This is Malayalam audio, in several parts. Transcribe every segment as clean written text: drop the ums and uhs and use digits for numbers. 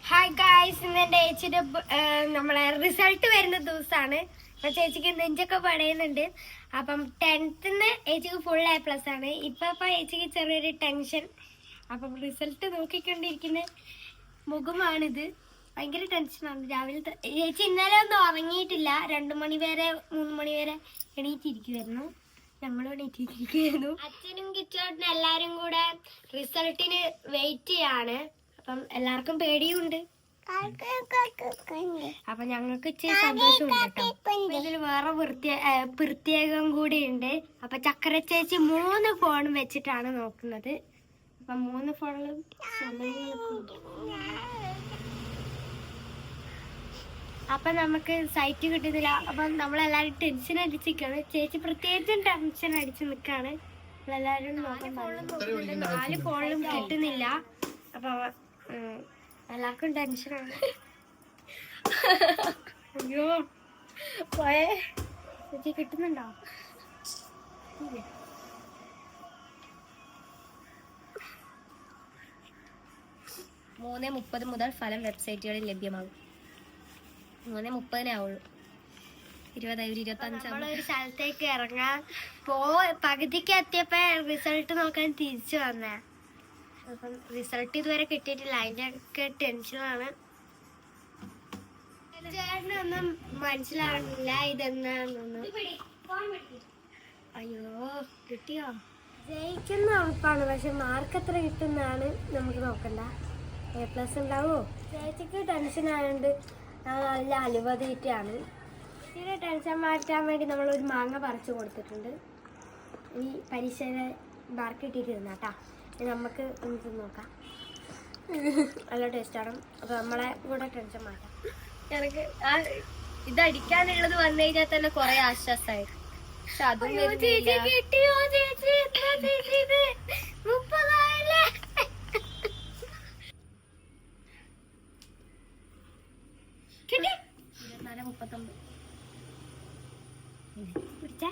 ഹായ് ഗായ്സ്, ഇന്ന് എൻ്റെ ചേച്ചിയുടെ നമ്മളെ റിസൾട്ട് വരുന്ന ദിവസമാണ്. അപ്പം ചേച്ചിക്ക് നെഞ്ചൊക്കെ പടയുന്നുണ്ട്. അപ്പം 10th ചേച്ചിക്ക് ഫുൾ A+ ആണ്. ഇപ്പം ചേച്ചിക്ക് ചെറിയൊരു ടെൻഷൻ. അപ്പം റിസൾട്ട് നോക്കിക്കൊണ്ടിരിക്കുന്ന മുഖമാണിത്. ഭയങ്കര ടെൻഷനാണ്. രാവിലെ ചേച്ചി ഇന്നലെ ഒന്നും ഉറങ്ങിയിട്ടില്ല. 2 മണി വരെ 3 മണി വരെ എണീറ്റിരിക്കുമായിരുന്നു. ഞങ്ങളും എണീറ്റിരിക്കുമായിരുന്നു. അച്ഛനും കിച്ചോട്ടിനും എല്ലാവരും കൂടെ റിസൾട്ടിന് വെയിറ്റ് ചെയ്യാണ്. അപ്പം എല്ലാവർക്കും പേടിയുണ്ട്. അപ്പൊ ഞങ്ങൾക്ക് ഇച്ചിരി സന്തോഷമുണ്ട് കേട്ടോ. ഇതിൽ വേറെ പ്രത്യേകം കൂടി ഉണ്ട്. അപ്പൊ ചക്കര ചേച്ചി 3 ഫോണും വെച്ചിട്ടാണ് നോക്കുന്നത്. അപ്പൊ 3 ഫോണിലും അപ്പൊ നമുക്ക് സൈറ്റ് കിട്ടുന്നില്ല. അപ്പൊ നമ്മളെല്ലാരും ടെൻഷൻ അടിച്ചിരിക്കാണ്. ചേച്ചി പ്രത്യേകിച്ചും ടെൻഷൻ അടിച്ച് നിൽക്കാണ്. നമ്മളെല്ലാരും നോക്കുന്നുണ്ട്. 4 ഫോണിലും കിട്ടുന്നില്ല. അപ്പൊ എല്ലാവർക്കും ടെൻഷനാണ്. അയ്യോ പോയേ ചേച്ചി കിട്ടുന്നുണ്ടോ? 3:30 മുതൽ ഫലം വെബ്സൈറ്റുകളിൽ ലഭ്യമാകും. 3:30 ആവുള്ളൂ. 25 നമ്മളൊരു സ്ഥലത്തേക്ക് ഇറങ്ങാൻ പകുതിക്ക് എത്തിയപ്പോ റിസൾട്ട് നോക്കാൻ തിരിച്ചു വന്നേ. അപ്പം റിസൾട്ട് ഇതുവരെ കിട്ടിയിട്ടില്ല. അതിന്റെ ഒക്കെ ടെൻഷനാണ്. ചേട്ടനൊന്നും മനസ്സിലാവുന്നില്ല ഇതെന്നാണെന്നൊന്നും. അയ്യോ കിട്ടിയോ? ജയിക്കുന്ന ഉറപ്പാണ്. പക്ഷെ മാർക്ക് എത്ര കിട്ടുന്നതാണ് നമുക്ക് നോക്കണ്ട. A+ ഉണ്ടാവോ? ചേച്ചിക്ക് ടെൻഷൻ ആയതുകൊണ്ട് നല്ല അലുവ തീറ്റയാണ്. ചേച്ചിയുടെ ടെൻഷൻ മാറ്റാൻ വേണ്ടി നമ്മളൊരു മാങ്ങ പറിച്ചു കൊടുത്തിട്ടുണ്ട്. ഈ പരീക്ഷയുടെ മാർക്ക് കിട്ടിയിട്ടിരുന്നാട്ടാ. നമുക്ക് നമുക്ക് നോക്കാം. നല്ല ടേസ്റ്റാണ്. അപ്പോൾ നമ്മളെ കൂടെ ടെൻഷൻ മാറ്റാം. എനിക്ക് ഇതടിക്കാനുള്ളത് വന്നു കഴിഞ്ഞാൽ തന്നെ കുറെ ആശ്വാസമായി. പക്ഷെ അതും കിട്ടിയോ? ചേച്ചി 30 കിട്ടി. 24:39 പിടിച്ചേ.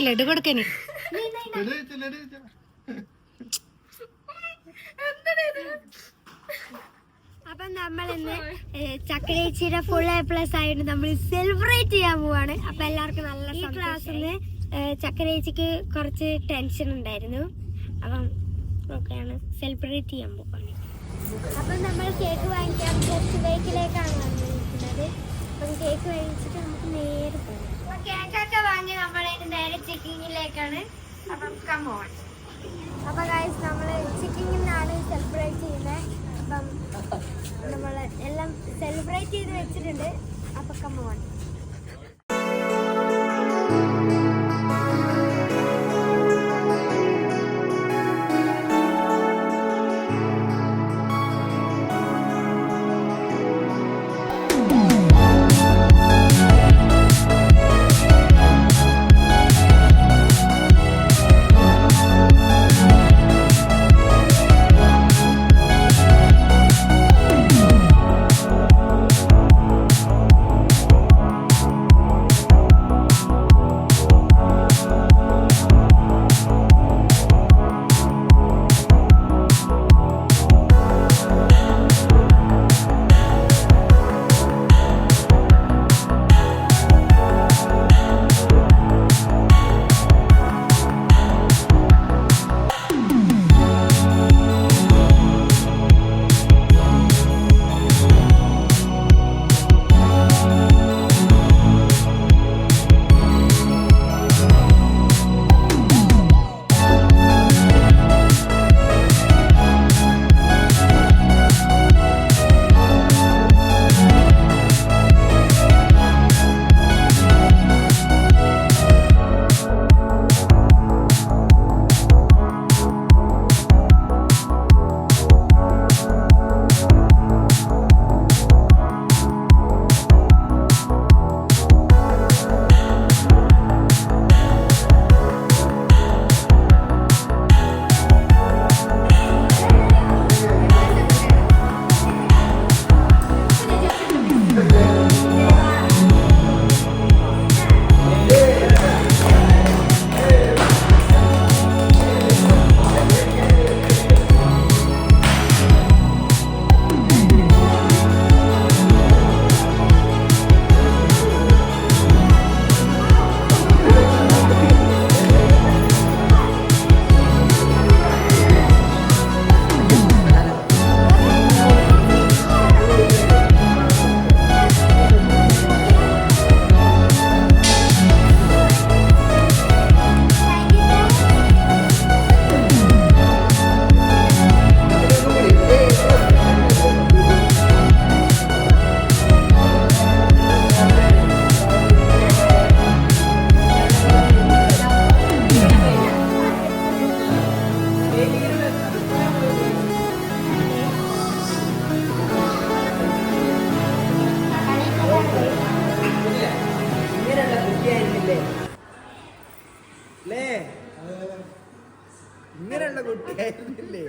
ലഡു കൊടുക്കനി. അപ്പൊ നമ്മളിന്ന് ചക്കരേച്ചിയുടെ ഫുൾ A+ ആയിട്ട് നമ്മൾ സെലിബ്രേറ്റ് ചെയ്യാൻ പോവാണ്. അപ്പൊ എല്ലാവർക്കും നല്ല ഈ ക്ലാസ്സിന് ചക്കരേച്ചിക്ക് കുറച്ച് ടെൻഷൻ ഉണ്ടായിരുന്നു. അപ്പം ഒക്കെയാണ് സെലിബ്രേറ്റ് ചെയ്യാൻ പോവാണ്. അപ്പൊ നമ്മൾ കേക്ക് വാങ്ങിക്കാൻ ജസ്റ്റ് ബേക്കിലേക്കാണ് വന്നിരിക്കുന്നത്. അപ്പം കേക്ക് വാങ്ങിച്ചിട്ട് നമുക്ക് നേരെ പോകാം. കേക്കൊക്കെ വാങ്ങി നമ്മൾ നേരെ ചിക്കിങ്ങിലേക്കാണ്. അപ്പം കമോൺ. അപ്പൊ ഗൈസ് നമ്മൾ ചിക്കിങ്ങിനാണ് സെലിബ്രേറ്റ് ചെയ്യുന്നത്. അപ്പം നമ്മൾ എല്ലാം സെലിബ്രേറ്റ് ചെയ്ത് വെച്ചിട്ടുണ്ട്. അപ്പൊ കമോൺ. ഇങ്ങനെയുള്ള കുട്ടിയായിരുന്നില്ലേ?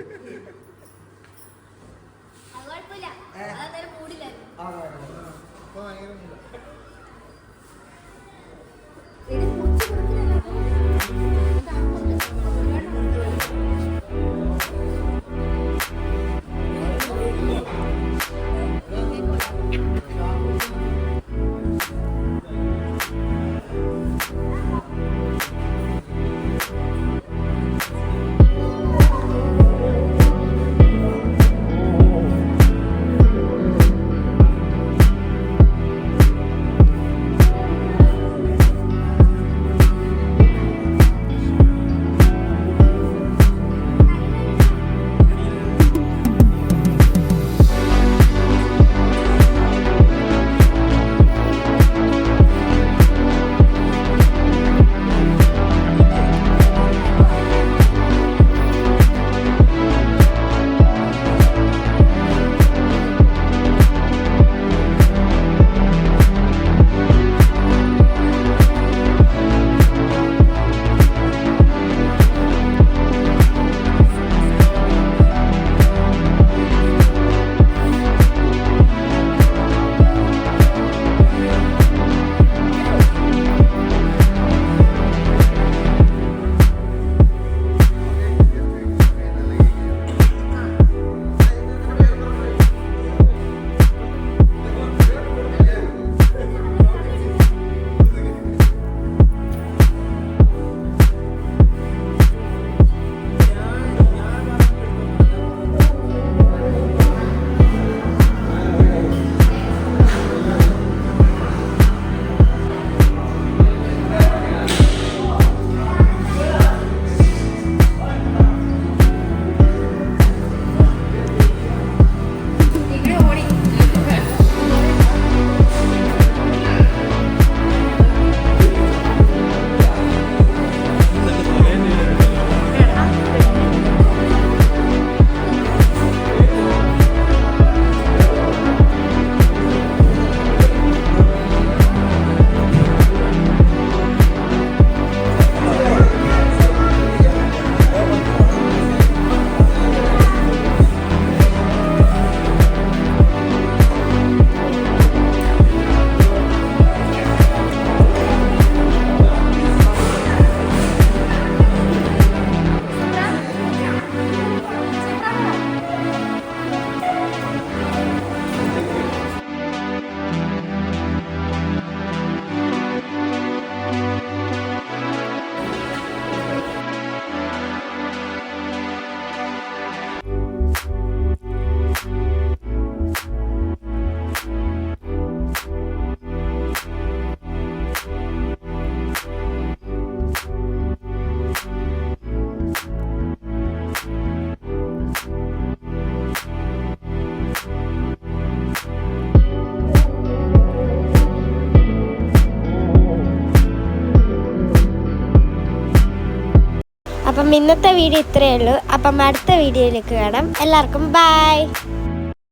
അപ്പം ഇന്നത്തെ വീഡിയോ ഇത്രയേ ഉള്ളൂ. അപ്പം അടുത്ത വീഡിയോയിലേക്ക് കാണാം. എല്ലാവർക്കും ബൈ.